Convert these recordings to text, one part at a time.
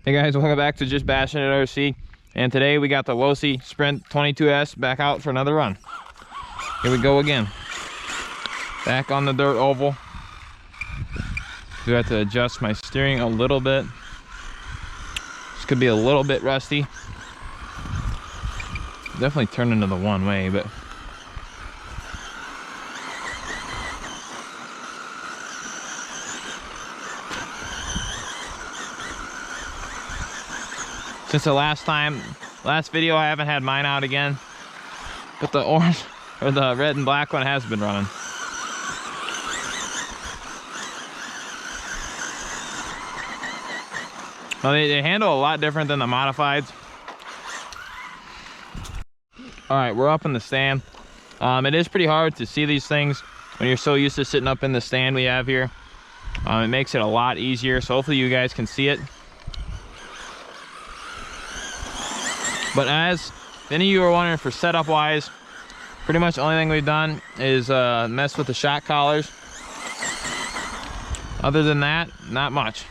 Hey guys, welcome back to Just Bashing It RC. And today we got the Losi Sprint 22S back out for another run. Here we go again. Back on the dirt oval. Do have to adjust my steering a little bit. This could be a little bit rusty. Definitely turned into the one way, but since the last video, I haven't had mine out again, but the orange or the red and black one has been running. Well, they handle a lot different than the modifieds. All right, we're up in the stand. It is pretty hard to see these things when you're so used to sitting up in the stand we have here. It makes it a lot easier, so hopefully you guys can see it. But as any of you are wondering, for setup wise, pretty much the only thing we've done is mess with the shock collars. Other than that, not much.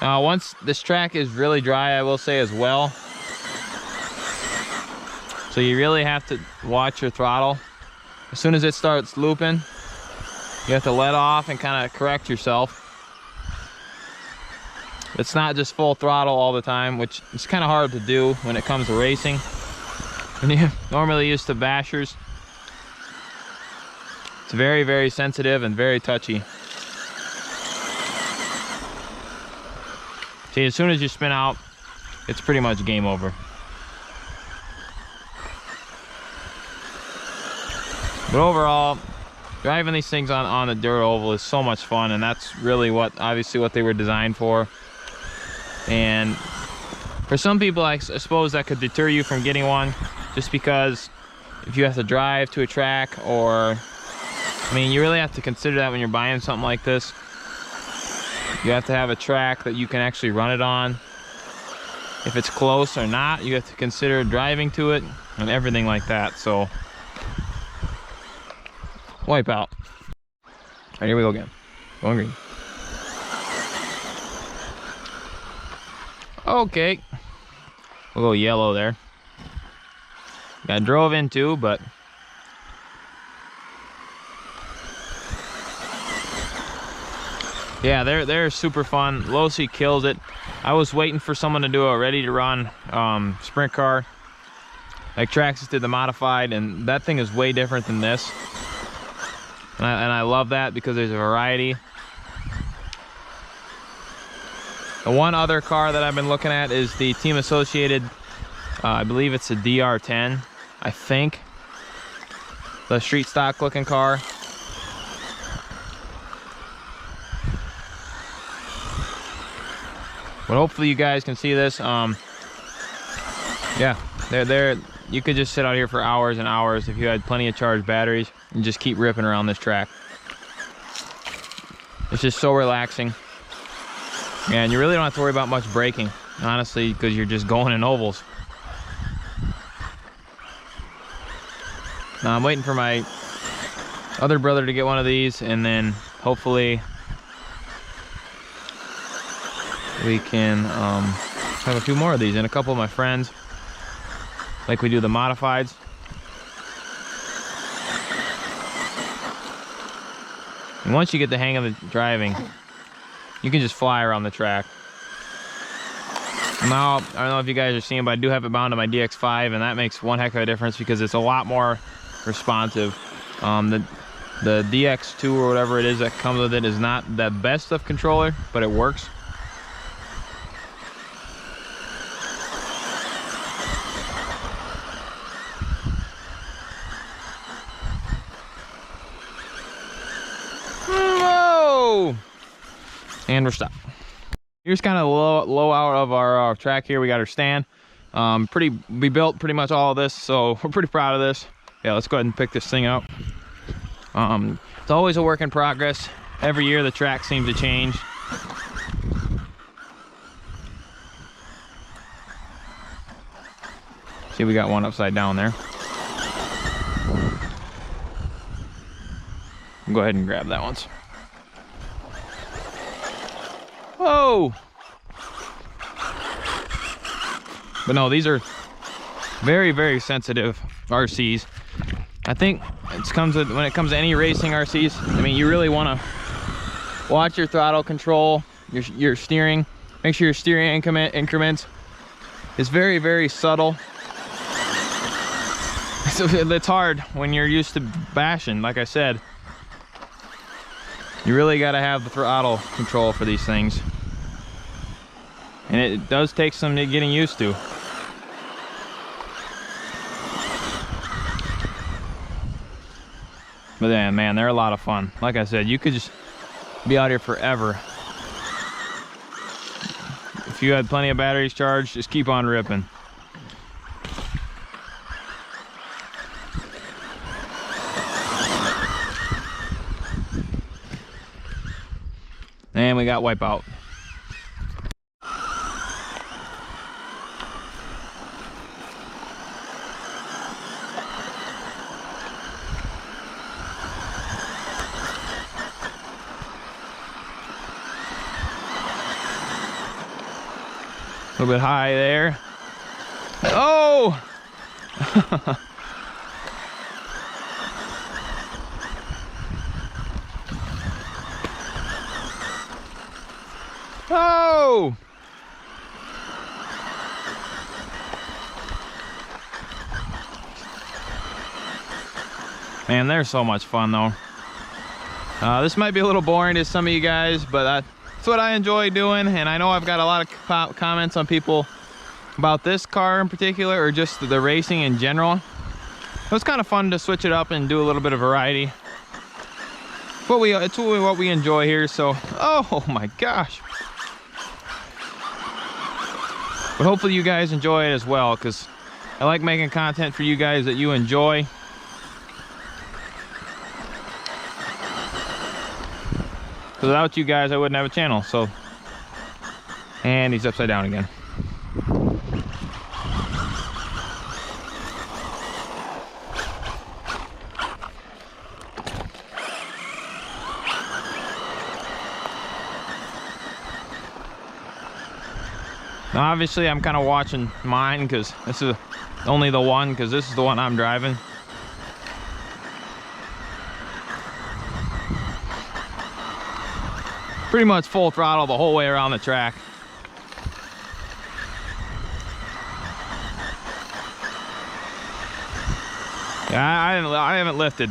Once this track is really dry, I will say as well, so you really have to watch your throttle. As soon as it starts looping, you have to let off and kind of correct yourself. It's not just full throttle all the time, which is kind of hard to do when it comes to racing. When you're normally used to bashers, it's very, very sensitive and very touchy. See, as soon as you spin out, it's pretty much game over. But overall, driving these things on the dirt oval is so much fun, and that's really obviously what they were designed for. And for some people, I suppose that could deter you from getting one, just because if you have to drive to a track, or I mean, you really have to consider that when you're buying something like this. You have to have a track that you can actually run it on. If it's close or not, you have to consider driving to it and everything like that. So wipe out. All right, here we go again. Going green. Okay, we'll go yellow there. I drove into, but yeah, they're super fun. Losi kills it. I was waiting for someone to do a ready to run sprint car, like Traxxas did the modified, and that thing is way different than this. And I love that because there's a variety. The one other car that I've been looking at is the Team Associated, I believe it's a DR10, I think. The street stock looking car. But hopefully you guys can see this. Yeah, they're you could just sit out here for hours and hours if you had plenty of charged batteries and just keep ripping around this track. It's just so relaxing. And you really don't have to worry about much braking, honestly, because you're just going in ovals. Now I'm waiting for my other brother to get one of these, and then hopefully we can have a few more of these, and a couple of my friends, like we do the modifieds. And once you get the hang of the driving, you can just fly around the track. Now, I don't know if you guys are seeing, but I do have it bound to my DX5, and that makes one heck of a difference because it's a lot more responsive. The DX2 or whatever it is that comes with it is not the best of controller, but it works. Whoa! And we're stopped. Here's kind of low out of our track here. We got our stand. We built pretty much all of this, so we're pretty proud of this. Yeah, let's go ahead and pick this thing up. It's always a work in progress. Every year the track seems to change. See, we got one upside down there. Go ahead and grab that one. Whoa! But no, these are very, very sensitive RCs. I think when it comes to any racing RCs, I mean, you really want to watch your throttle control, your steering. Make sure your steering increments is very, very subtle. So it's hard when you're used to bashing, like I said. You really got to have the throttle control for these things. And it does take some getting used to. But then, man, they're a lot of fun. Like I said, you could just be out here forever. If you had plenty of batteries charged, just keep on ripping. And we got Wipeout. A little bit high there. Oh! Oh! Man, they're so much fun though. This might be a little boring to some of you guys, but that's what I enjoy doing, and I know I've got a lot of comments on people about this car in particular, or just the racing in general. It was kind of fun to switch it up and do a little bit of variety. It's really what we enjoy here, so... Oh my gosh! But hopefully you guys enjoy it as well, because I like making content for you guys that you enjoy. Without you guys, I wouldn't have a channel, so. And he's upside down again. Now, obviously, I'm kind of watching mine because this is only the one, because this is the one I'm driving. Pretty much full throttle the whole way around the track. Yeah, I haven't lifted.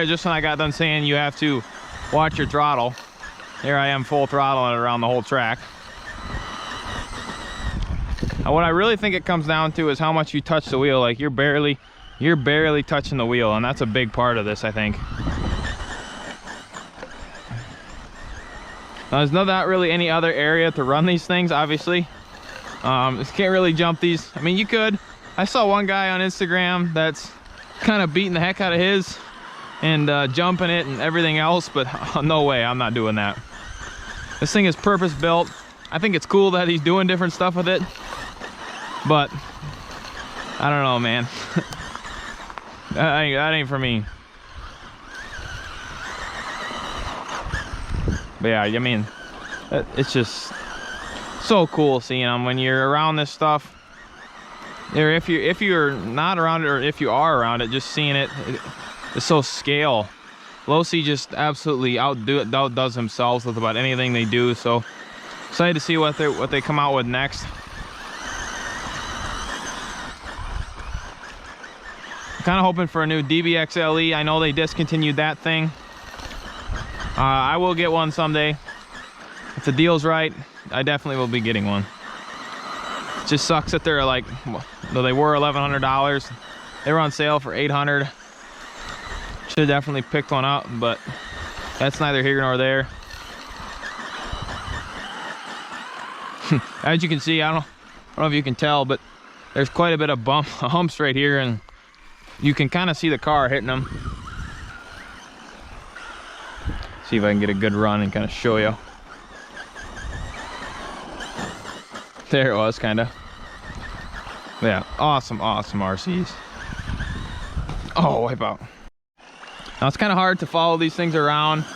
Just when I got done saying you have to watch your throttle, here I am full throttling it around the whole track. Now, what I really think it comes down to is how much you touch the wheel. Like you're barely touching the wheel, and that's a big part of this, I think. Now, there's not really any other area to run these things, obviously. You can't really jump these. I mean, you could. I saw one guy on Instagram that's kind of beating the heck out of his and jumping it and everything else, but no way, I'm not doing that. This thing is purpose built. I think it's cool that he's doing different stuff with it, but I don't know, man. that ain't for me. But yeah, I mean, it's just so cool seeing them when you're around this stuff. Or if you're not around it, or if you are around it, just seeing it, it's so scale. Losi just absolutely outdoes themselves with about anything they do. So excited to see what they come out with next. Kind of hoping for a new DBXLE. I know they discontinued that thing. I will get one someday. If the deal's right, I definitely will be getting one. It just sucks that they're like, though they were $1,100, they were on sale for $800. Should have definitely picked one up, but that's neither here nor there. As you can see, I don't know if you can tell, but there's quite a bit of humps right here, and you can kind of see the car hitting them. See if I can get a good run and kind of show you. There it was, kind of. Yeah, awesome RCs. Oh, Wipeout. Now it's kind of hard to follow these things around.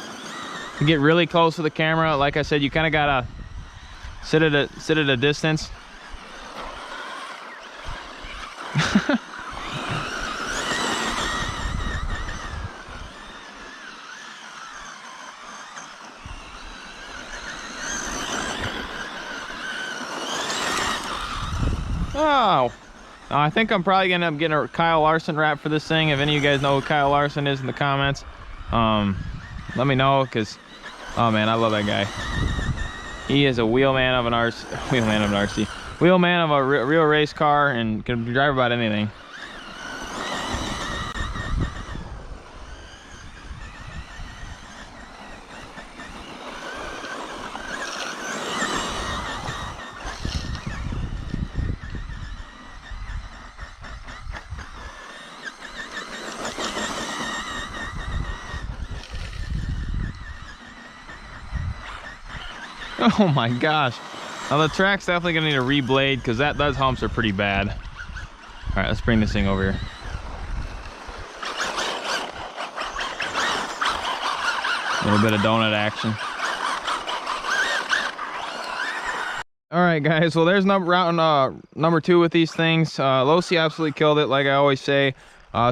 You get really close to the camera. Like I said, you kind of gotta sit at a distance. Oh, I think I'm probably gonna end up getting a Kyle Larson wrap for this thing. If any of you guys know who Kyle Larson is in the comments, let me know, because oh man, I love that guy. He is a wheelman of an wheelman of a real race car, and can drive about anything. Oh my gosh. Now the track's definitely gonna need a reblade, because those humps are pretty bad. All right, let's bring this thing over here. A little bit of donut action. All right, guys, well, there's round number 2 with these things. Losi absolutely killed it, like I always say.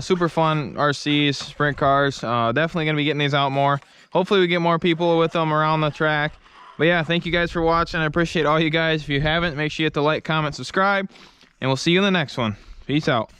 Super fun RCs, sprint cars. Definitely gonna be getting these out more. Hopefully we get more people with them around the track. But yeah, thank you guys for watching. I appreciate all you guys. If you haven't, make sure you hit the like, comment, subscribe, and we'll see you in the next one. Peace out.